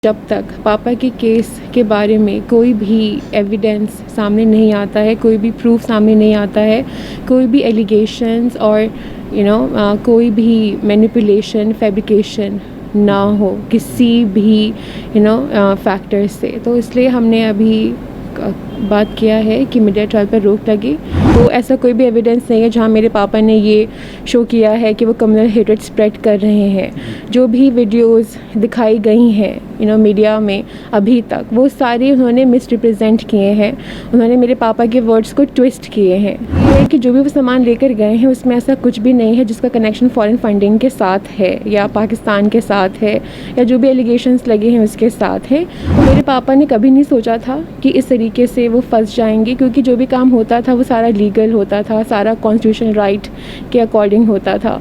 जब तक पापा के केस के बारे में कोई भी एविडेंस सामने नहीं आता है, कोई भी प्रूफ सामने नहीं आता है, कोई भी एलिगेशंस और कोई भी मैनिपुलेशन फैब्रिकेशन ना हो किसी भी फैक्टर से, तो इसलिए हमने अभी बात किया है कि मीडिया ट्रायल पर रोक लगे। तो ऐसा कोई भी एविडेंस नहीं है जहां मेरे पापा ने ये शो किया है कि वो कम्युनल हेट्रेड स्प्रेड कर रहे हैं। जो भी वीडियोस दिखाई गई हैं मीडिया में अभी तक, वो सारे उन्होंने मिसरिप्रेजेंट किए हैं, उन्होंने मेरे पापा के वर्ड्स को ट्विस्ट किए हैं। ये है कि जो भी वो सामान लेकर गए हैं उसमें ऐसा कुछ भी नहीं है जिसका कनेक्शन फॉरेन फंडिंग के साथ है या पाकिस्तान के साथ है या जो भी एलिगेशंस लगे हैं उसके साथ है। तो मेरे पापा ने कभी नहीं सोचा था कि इस तरीके से वो फंस जाएंगे, क्योंकि जो भी काम होता था वो सारा लीगल होता था, सारा कॉन्स्टिट्यूशनल राइट के अकॉर्डिंग होता था।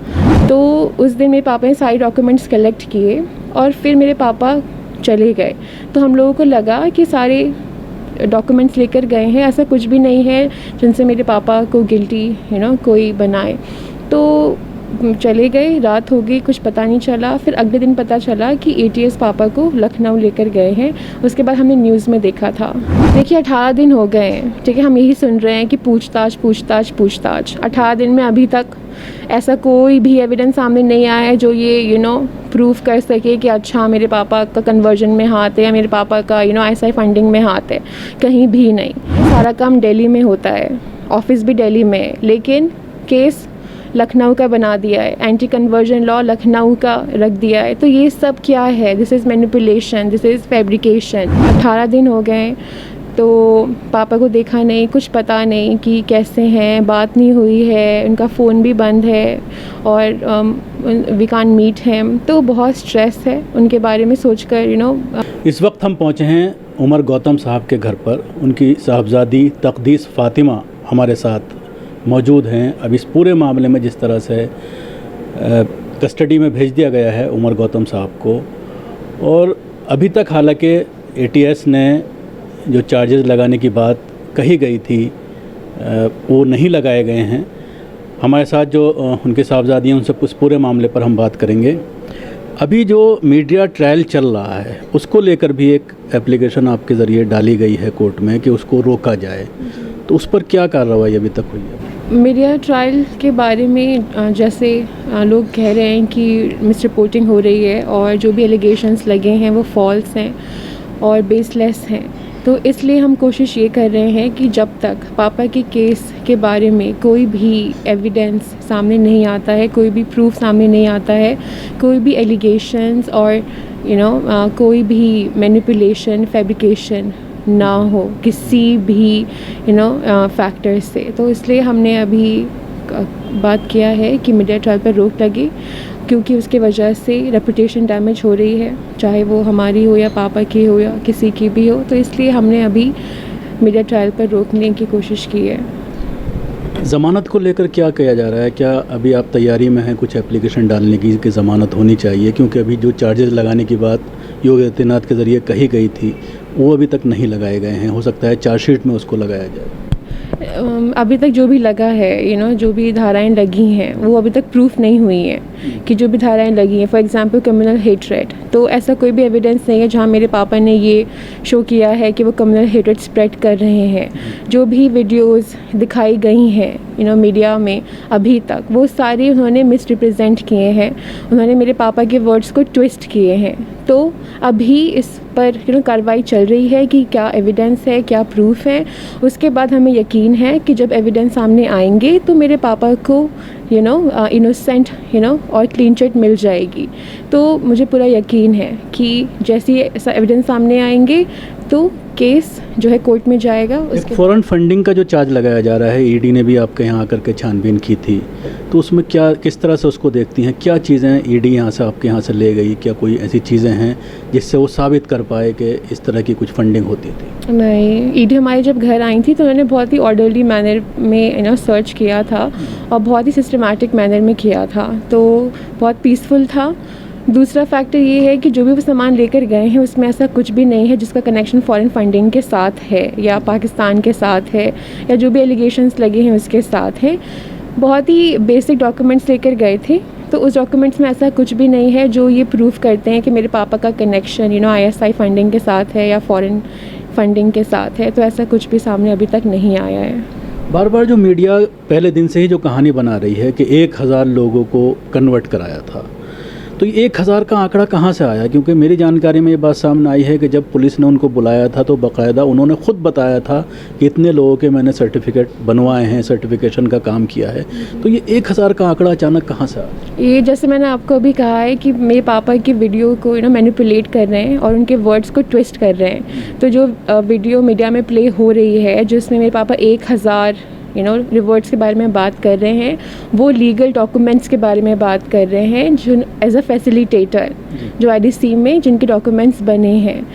तो उस दिन मेरे पापा ने सारे डॉक्यूमेंट्स कलेक्ट किए और फिर मेरे पापा चले गए। तो हम लोगों को लगा कि सारे डॉक्यूमेंट्स लेकर गए हैं, ऐसा कुछ भी नहीं है जिनसे मेरे पापा को गिल्टी कोई बनाए। तो चले गए, रात हो गई, कुछ पता नहीं चला। फिर अगले दिन पता चला कि ATS पापा को लखनऊ लेकर गए हैं। उसके बाद हमने न्यूज़ में देखा था। देखिए 18 दिन हो गए हैं, ठीक है, हम यही सुन रहे हैं कि पूछताछ पूछताछ पूछताछ। 18 दिन में अभी तक ऐसा कोई भी एविडेंस सामने नहीं आया है जो ये प्रूफ कर सके कि अच्छा मेरे पापा का कन्वर्जन में हाथ है या मेरे पापा का ISI फंडिंग में हाथ है। कहीं भी नहीं। सारा काम दिल्ली में होता है, ऑफिस भी दिल्ली में है, लेकिन केस लखनऊ का बना दिया है, एंटी कन्वर्जन लॉ लखनऊ का रख दिया है। तो ये सब क्या है? This is manipulation, this is fabrication. 18 दिन हो गए तो पापा को देखा नहीं, कुछ पता नहीं कि कैसे हैं, बात नहीं हुई है, उनका फ़ोन भी बंद है और वी कांट मीट हिम। तो बहुत स्ट्रेस है उनके बारे में सोचकर इस वक्त हम पहुँचे हैं उमर गौतम साहब के घर पर। उनकी साहबजादी तकदीस फ़ातिमा हमारे साथ मौजूद हैं। अब इस पूरे मामले में जिस तरह से कस्टडी में भेज दिया गया है उमर गौतम साहब को, और अभी तक हालांकि ATS ने जो चार्जेस लगाने की बात कही गई थी वो नहीं लगाए गए हैं। हमारे साथ जो उनके साहबजादी हैं उनसे उस पूरे मामले पर हम बात करेंगे। अभी जो मीडिया ट्रायल चल रहा है उसको लेकर भी एक एप्लीकेशन आपके ज़रिए डाली गई है कोर्ट में कि उसको रोका जाए, तो उस पर क्या कार्रवाई अभी तक हुई है? मीडिया ट्रायल के बारे में जैसे लोग कह रहे हैं कि मिस रिपोर्टिंग हो रही है और जो भी एलिगेशंस लगे हैं वो फॉल्स हैं और बेसलेस हैं। तो इसलिए हम कोशिश ये कर रहे हैं कि जब तक पापा के केस के बारे में कोई भी एविडेंस सामने नहीं आता है, कोई भी प्रूफ सामने नहीं आता है, कोई भी एलिगेशंस और कोई भी मैनिपुलेशन फैब्रिकेशन ना हो किसी भी फैक्टर से, तो इसलिए हमने अभी बात किया है कि मीडिया ट्रायल पर रोक लगे, क्योंकि उसके वजह से रेपुटेशन डैमेज हो रही है, चाहे वो हमारी हो या पापा की हो या किसी की भी हो। तो इसलिए हमने अभी मीडिया ट्रायल पर रोकने की कोशिश की है। ज़मानत को लेकर क्या किया जा रहा है? क्या अभी आप तैयारी में हैं कुछ एप्लीकेशन डालने की कि ज़मानत होनी चाहिए? क्योंकि अभी जो चार्जेस लगाने की बात योगी आदित्यनाथ के ज़रिए कही गई थी वो अभी तक नहीं लगाए गए हैं। हो सकता है चार्जशीट में उसको लगाया जाए। अभी तक जो भी लगा है जो भी धाराएं लगी हैं वो अभी तक प्रूफ नहीं हुई हैं कि जो भी धाराएं लगी हैं, फॉर एग्जांपल कम्युनल हेट्रेड, तो ऐसा कोई भी एविडेंस नहीं है जहां मेरे पापा ने ये शो किया है कि वो कम्युनल हेट्रेड स्प्रेड कर रहे हैं। जो भी वीडियोस दिखाई गई हैं मीडिया में अभी तक, वो सारे उन्होंने मिसरिप्रेजेंट किए हैं, उन्होंने मेरे पापा के वर्ड्स को ट्विस्ट किए हैं। तो अभी इस पर कार्रवाई चल रही है कि क्या एविडेंस है, क्या प्रूफ है। उसके बाद हमें यकीन है कि जब एविडेंस सामने आएंगे तो मेरे पापा को इनोसेंट और क्लीन चिट मिल जाएगी। तो मुझे पूरा यकीन है कि जैसे ऐसा एविडेंस सामने आएंगे तो केस जो है कोर्ट में जाएगा। उसके फॉरेन फंडिंग का जो चार्ज लगाया जा रहा है, ED ने भी आपके यहाँ आकर के छानबीन की थी, तो उसमें क्या किस तरह से उसको देखती हैं? क्या चीज़ें ED यहाँ से आपके यहाँ से ले गई? क्या कोई ऐसी चीज़ें हैं जिससे वो साबित कर पाए कि इस तरह की कुछ फंडिंग होती थी? नहीं, ED हमारे जब घर आई थी तो उन्होंने बहुत ही ऑर्डरली मैनर में सर्च किया था और बहुत ही सिस्टमेटिक मैनर में किया था, तो बहुत पीसफुल था। दूसरा फैक्टर ये है कि जो भी वो सामान लेकर गए हैं उसमें ऐसा कुछ भी नहीं है जिसका कनेक्शन फॉरेन फंडिंग के साथ है या पाकिस्तान के साथ है या जो भी एलिगेशंस लगे हैं उसके साथ है। बहुत ही बेसिक डॉक्यूमेंट्स लेकर गए थे तो उस डॉक्यूमेंट्स में ऐसा कुछ भी नहीं है जो ये प्रूफ करते हैं कि मेरे पापा का कनेक्शन ISI फंडिंग के साथ है या फॉरेन फंडिंग के साथ है। तो ऐसा कुछ भी सामने अभी तक नहीं आया है। बार बार जो मीडिया पहले दिन से ही जो कहानी बना रही है कि 1000 लोगों को कन्वर्ट कराया था, तो ये 1000 का आंकड़ा कहाँ से आया? क्योंकि मेरी जानकारी में ये बात सामने आई है कि जब पुलिस ने उनको बुलाया था तो बाकायदा उन्होंने ख़ुद बताया था कि इतने लोगों के मैंने सर्टिफिकेट बनवाए हैं, सर्टिफिकेशन का काम किया है। तो ये 1000 का आंकड़ा अचानक कहाँ से आया? ये जैसे मैंने आपको अभी कहा है कि मेरे पापा की वीडियो को मैनिपुलेट कर रहे हैं और उनके वर्ड्स को ट्विस्ट कर रहे हैं। तो जो वीडियो मीडिया में प्ले हो रही है जिसमें मेरे पापा 1000 रिवॉर्ड्स के बारे में बात कर रहे हैं, वो लीगल डॉक्यूमेंट्स के बारे में बात कर रहे हैं जो एज अ फैसिलिटेटर जो IDC में जिनके डॉक्यूमेंट्स बने हैं।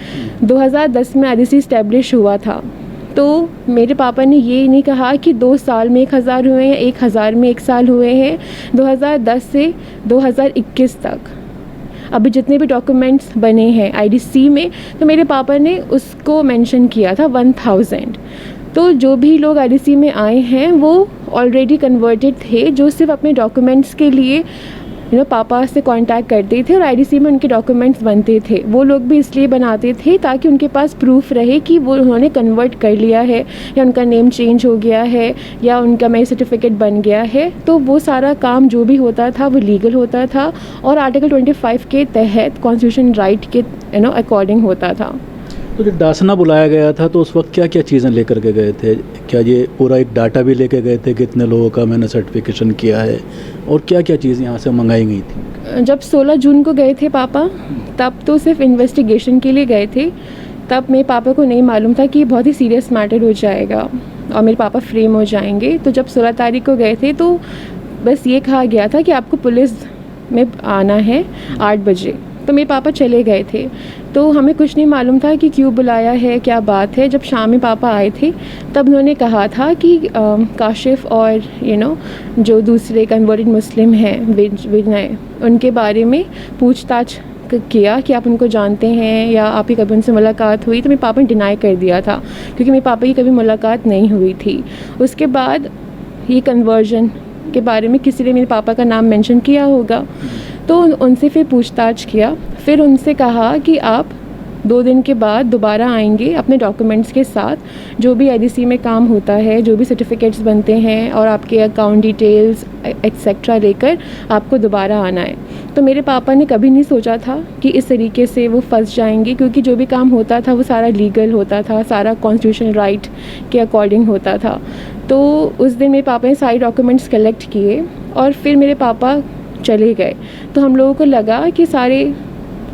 2010 में IDC इस्टेब्लिश हुआ था। तो मेरे पापा ने ये नहीं कहा कि 2 साल में 1000 हुए हैं, 1000 में 1 साल हुए हैं। 2010 से 2021 तक अभी जितने भी डॉक्यूमेंट्स बने हैं IDC में, तो मेरे पापा ने उसको मेंशन किया था 1000। तो जो भी लोग IDC में आए हैं वो ऑलरेडी कन्वर्टेड थे, जो सिर्फ अपने डॉक्यूमेंट्स के लिए पापा से कांटेक्ट करते थे और IDC में उनके डॉक्यूमेंट्स बनते थे। वो लोग भी इसलिए बनाते थे ताकि उनके पास प्रूफ रहे कि वो उन्होंने कन्वर्ट कर लिया है या उनका नेम चेंज हो गया है या उनका मैरिज सर्टिफिकेट बन गया है। तो वो सारा काम जो भी होता था वो लीगल होता था और आर्टिकल 25 के तहत कॉन्स्टिट्यूशन राइट के अकॉर्डिंग होता था। तो जब दासना बुलाया गया था तो उस वक्त क्या क्या चीज़ें लेकर के गए थे? क्या ये पूरा एक डाटा भी लेके गए थे कि इतने लोगों का मैंने सर्टिफिकेशन किया है, और क्या क्या चीज़ यहाँ से मंगाई गई थी? जब 16 जून को गए थे पापा, तब तो सिर्फ इन्वेस्टिगेशन के लिए गए थे। तब मेरे पापा को नहीं मालूम था कि ये बहुत ही सीरियस मैटर हो जाएगा और मेरे पापा फ्रेम हो जाएंगे। तो जब 16 तारीख को गए थे तो बस ये कहा गया था कि आपको पुलिस में आना है 8 बजे। तो मेरे पापा चले गए थे। तो हमें कुछ नहीं मालूम था कि क्यों बुलाया है, क्या बात है। जब शाम में पापा आए थे तब उन्होंने कहा था कि काशिफ और जो दूसरे कन्वर्टेड मुस्लिम हैं विनय, उनके बारे में पूछताछ किया कि आप उनको जानते हैं या आप ही कभी उनसे मुलाकात हुई। तो मेरे पापा ने डिनाई कर दिया था क्योंकि मेरे पापा की कभी मुलाकात नहीं हुई थी। उसके बाद ये कन्वर्जन के बारे में किसी ने मेरे पापा का नाम मेंशन किया होगा, तो उनसे फिर पूछताछ किया। फिर उनसे कहा कि आप 2 दिन के बाद दोबारा आएंगे अपने डॉक्यूमेंट्स के साथ, जो भी IDC में काम होता है, जो भी सर्टिफिकेट्स बनते हैं और आपके अकाउंट डिटेल्स एक्सेट्रा लेकर आपको दोबारा आना है। तो मेरे पापा ने कभी नहीं सोचा था कि इस तरीके से वो फंस जाएंगे, क्योंकि जो भी काम होता था वो सारा लीगल होता था, सारा कॉन्स्टिट्यूशनल राइट के अकॉर्डिंग होता था। तो उस दिन मेरे पापा ने सारे डॉक्यूमेंट्स कलेक्ट किए और फिर मेरे पापा चले गए। तो हम लोगों को लगा कि सारे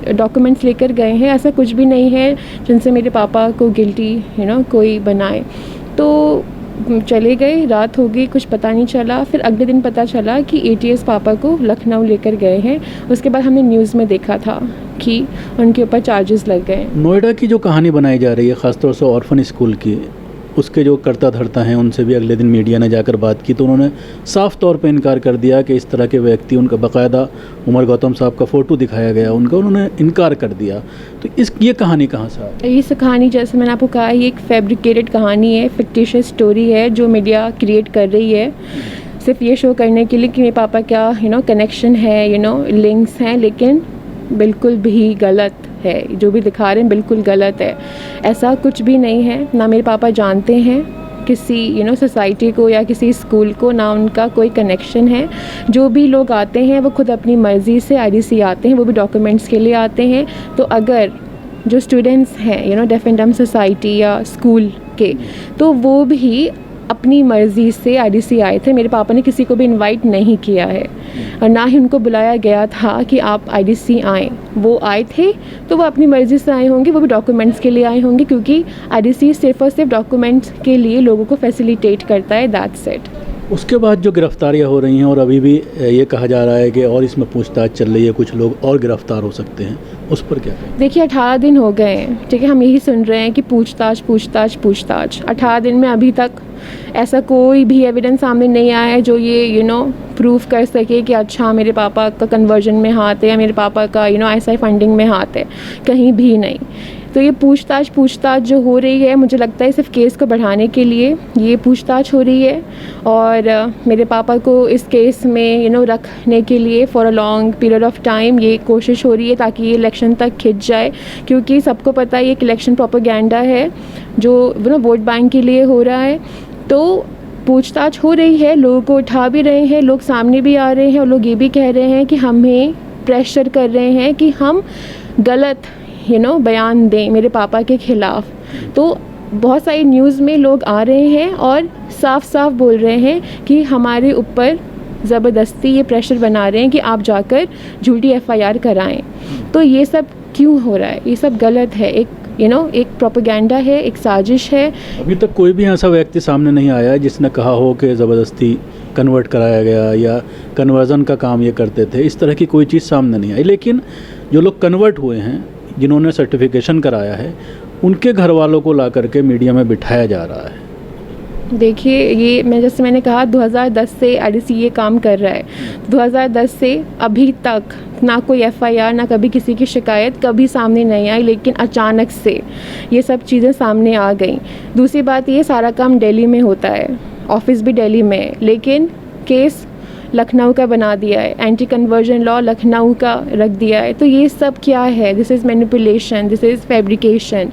डॉक्यूमेंट्स लेकर गए हैं, ऐसा कुछ भी नहीं है जिनसे मेरे पापा को गिल्टी कोई बनाए। तो चले गए, रात हो गई, कुछ पता नहीं चला। फिर अगले दिन पता चला कि ATS पापा को लखनऊ लेकर गए हैं। उसके बाद हमने न्यूज़ में देखा था कि उनके ऊपर चार्जेस लग गए। नोएडा की जो कहानी बनाई जा रही है ख़ासतौर से ऑर्फन स्कूल की, उसके जो करता धरता हैं उनसे भी अगले दिन मीडिया ने जाकर बात की तो उन्होंने साफ़ तौर पे इनकार कर दिया कि इस तरह के व्यक्ति, उनका बाकायदा उमर गौतम साहब का फ़ोटो दिखाया गया उनका, उन्होंने इनकार कर दिया। तो ये कहानी कहाँ से आई? इस कहानी जैसे मैंने आपको कहा, ये एक फैब्रिकेटेड कहानी है, फिक्टिशियस स्टोरी है जो मीडिया क्रिएट कर रही है सिर्फ ये शो करने के लिए कि मेरे पापा क्या कनेक्शन है, लिंक्स हैं, लेकिन बिल्कुल भी गलत है। जो भी दिखा रहे हैं बिल्कुल गलत है। ऐसा कुछ भी नहीं है। ना मेरे पापा जानते हैं किसी सोसाइटी को या किसी स्कूल को, ना उनका कोई कनेक्शन है। जो भी लोग आते हैं वो खुद अपनी मर्ज़ी से IDC आते हैं, वो भी डॉक्यूमेंट्स के लिए आते हैं। तो अगर जो स्टूडेंट्स हैं डेफ एंड डम्ब सोसाइटी या स्कूल के, तो वो भी अपनी मर्ज़ी से IDC आए थे। मेरे पापा ने किसी को भी इनवाइट नहीं किया है और ना ही उनको बुलाया गया था कि आप IDC आएँ। वो आए थे तो वो अपनी मर्ज़ी से आए होंगे, वो भी डॉक्यूमेंट्स के लिए आए होंगे, क्योंकि IDC सिर्फ और सिर्फ डॉक्यूमेंट्स के लिए लोगों को फैसिलिटेट करता है, दैट्स इट। उसके बाद जो गिरफ्तारियां हो रही हैं और अभी भी ये कहा जा रहा है कि और इसमें पूछताछ चल रही है, कुछ लोग और गिरफ्तार हो सकते हैं, उस पर क्या कहें? देखिए 18 दिन हो गए हैं, ठीक है, हम यही सुन रहे हैं कि पूछताछ पूछताछ पूछताछ। 18 दिन में अभी तक ऐसा कोई भी एविडेंस सामने नहीं आया है जो ये प्रूफ कर सके कि अच्छा मेरे पापा का कन्वर्जन में हाथ है या मेरे पापा का ISI फंडिंग में हाथ है। कहीं भी नहीं। तो ये पूछताछ जो हो रही है, मुझे लगता है सिर्फ केस को बढ़ाने के लिए ये पूछताछ हो रही है। और मेरे पापा को इस केस में रखने के लिए for a long period of time ये कोशिश हो रही है ताकि ये इलेक्शन तक खिंच जाए, क्योंकि सबको पता है ये एक इलेक्शन प्रोपेगेंडा है जो वोट बैंक के लिए हो रहा है। तो पूछताछ हो रही है, लोगों को उठा भी रहे हैं, लोग सामने भी आ रहे हैं और लोग ये भी कह रहे हैं कि हमें प्रेशर कर रहे हैं कि हम गलत बयान दें मेरे पापा के ख़िलाफ़। तो बहुत सारी न्यूज़ में लोग आ रहे हैं और साफ साफ बोल रहे हैं कि हमारे ऊपर ज़बरदस्ती ये प्रेशर बना रहे हैं कि आप जाकर झूठी FIR कराएं। तो ये सब क्यों हो रहा है? ये सब गलत है, एक प्रोपेगेंडा है, एक साजिश है। अभी तक कोई भी ऐसा व्यक्ति सामने नहीं आया है जिसने कहा हो कि ज़बरदस्ती कन्वर्ट कराया गया या कन्वर्जन का काम ये करते थे। इस तरह की कोई चीज़ सामने नहीं आई। लेकिन जो लोग कन्वर्ट हुए हैं, जिन्होंने सर्टिफिकेशन कराया है, उनके घर वालों को ला करके मीडिया में बिठाया जा रहा है। देखिए, ये जैसे मैंने कहा 2010 से IDC ये काम कर रहा है। 2010 से अभी तक ना कोई FIR, ना कभी किसी की शिकायत कभी सामने नहीं आई, लेकिन अचानक से ये सब चीज़ें सामने आ गई। दूसरी बात, ये सारा काम दिल्ली में होता है, ऑफिस भी दिल्ली में है, लेकिन केस लखनऊ का बना दिया है, एंटी कन्वर्जन लॉ लखनऊ का रख दिया है। तो ये सब क्या है? This is manipulation, this is fabrication.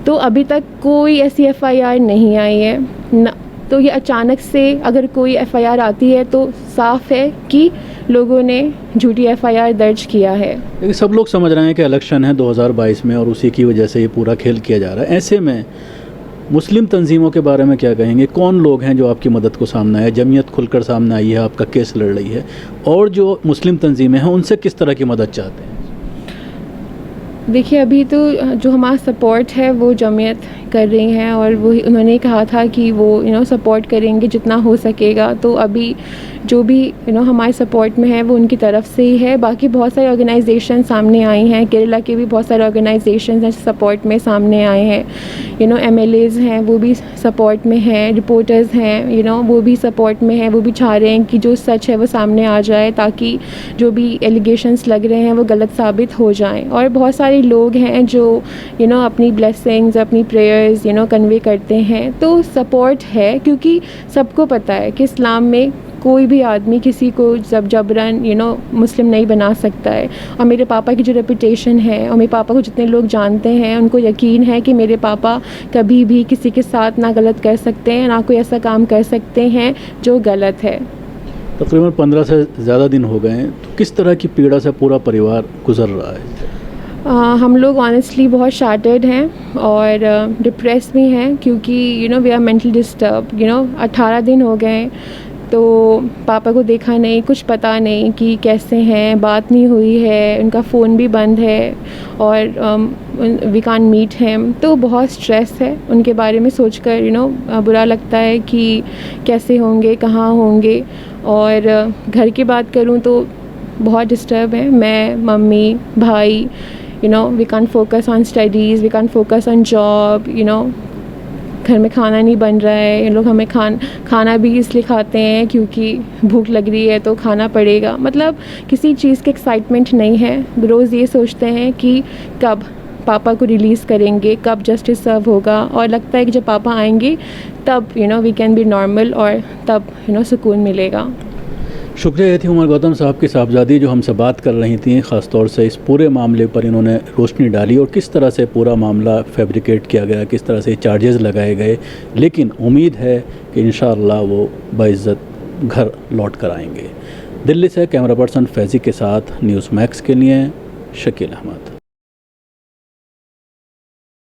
तो अभी तक कोई ऐसी FIR नहीं आई है ना। तो ये अचानक से अगर कोई FIR आती है तो साफ है कि लोगों ने झूठी FIR दर्ज किया है। लेकिन सब लोग समझ रहे हैं कि इलेक्शन है 2022 में और उसी की वजह से ये पूरा खेल किया जा रहा है। ऐसे में मुस्लिम तंजीमों के बारे में क्या कहेंगे? कौन लोग हैं जो आपकी मदद को सामने आए? जमीयत खुलकर सामने आई है, आपका केस लड़ रही है, और जो मुस्लिम तंजीमें हैं उनसे किस तरह की मदद चाहते हैं? देखिए, अभी तो जो हमारा सपोर्ट है वो जमीयत कर रही हैं और वो उन्होंने कहा था कि वो सपोर्ट करेंगे जितना हो सकेगा। तो अभी जो भी हमारे सपोर्ट में है वो उनकी तरफ से ही है। बाकी बहुत सारे ऑर्गेनाइजेशन सामने आई हैं, केरला के भी बहुत सारे ऑर्गेनाइजेशन हैं सपोर्ट में सामने आए हैं। MLAs हैं वो भी सपोर्ट में हैं, रिपोर्टर्स हैं वो भी सपोर्ट में हैं। वो भी चाह रहे हैं कि जो सच है वो सामने आ जाए ताकि जो भी एलिगेशंस लग रहे हैं वो गलत साबित हो जाएं। और बहुत सारे लोग हैं जो अपनी ब्लेसिंग्स, अपनी प्रेयर्स कन्वे करते हैं। तो सपोर्ट है, क्योंकि सबको पता है कि इस्लाम में कोई भी आदमी किसी को जबरन मुस्लिम नहीं बना सकता है। और मेरे पापा की जो रेपुटेशन है और मेरे पापा को जितने लोग जानते हैं उनको यकीन है कि मेरे पापा कभी भी किसी के साथ ना गलत कर सकते हैं, ना कोई ऐसा काम कर सकते हैं जो गलत है। तकरीबन 15 से ज़्यादा दिन हो गए हैं, तो किस तरह की पीड़ा से पूरा परिवार गुजर रहा है? हम लोग ऑनेस्टली बहुत शार्टेड हैं और डिप्रेस भी हैं, क्योंकि वी आर मेंटली डिस्टर्ब। 18 दिन हो गए तो पापा को देखा नहीं, कुछ पता नहीं कि कैसे हैं, बात नहीं हुई है, उनका फ़ोन भी बंद है और वी कांट मीट हिम। तो बहुत स्ट्रेस है उनके बारे में सोचकर बुरा लगता है कि कैसे होंगे, कहाँ होंगे। और घर की बात करूँ तो बहुत डिस्टर्ब है। मैं, मम्मी, भाई, we can't focus on studies, we can't focus on job. घर में खाना नहीं बन रहा है। ये लोग हमें खाना भी इसलिए खाते हैं क्योंकि भूख लग रही है तो खाना पड़ेगा। मतलब किसी चीज़ की एक्साइटमेंट नहीं है। रोज़ ये सोचते हैं कि कब पापा को रिलीज़ करेंगे, कब जस्टिस सर्व होगा। और लगता है कि जब पापा आएंगे तब वी कैन बी नॉर्मल और तब सुकून मिलेगा। शुक्रिया। ये थी उमर गौतम साहब की साहबजादी जो हमसे बात कर रही थी। ख़ास तौर से इस पूरे मामले पर इन्होंने रोशनी डाली और किस तरह से पूरा मामला फैब्रिकेट किया गया, किस तरह से चार्जेस लगाए गए। लेकिन उम्मीद है कि इंशाअल्लाह वो बाइज़्ज़त घर लौट कर आएंगे। दिल्ली से कैमरा पर्सन फैज़ी के साथ न्यूज़ मैक्स के लिए शकील अहमद।